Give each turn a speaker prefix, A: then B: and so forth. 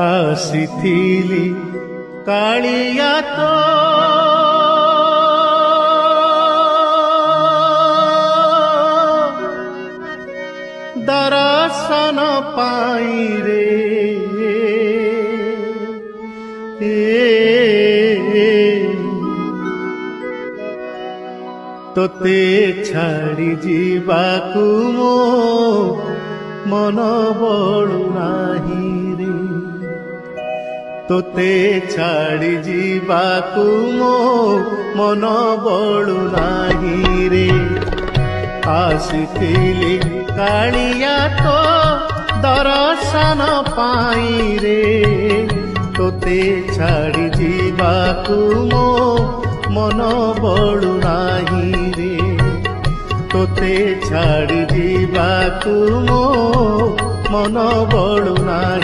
A: ଆସିଥିଲି କାଳିଆ ତୋ ଦର୍ଶନ ପାଇଁ ରେ ତୋତେ ଛାଡ଼ି ଯିବାକୁ ମୋ ମନ ବଳୁ ନାହିଁ ରେ ତୋତେ ଛାଡ଼ି ଯିବାକୁ ମୋ ମନ ବଳୁ ନାହିଁ ରେ ଆସିଥିଲି କାଳିଆ ତୋ ଦର୍ଶନ ପାଇଁ ରେ ତୋତେ ଛାଡ଼ି ଯିବାକୁ ମୋ ମନ ବଳୁ ନାହିଁ ରେ ତୋତେ ଛାଡ଼ି ଯିବାକୁ ମୋ ମନ ବଳୁ ନାହିଁ।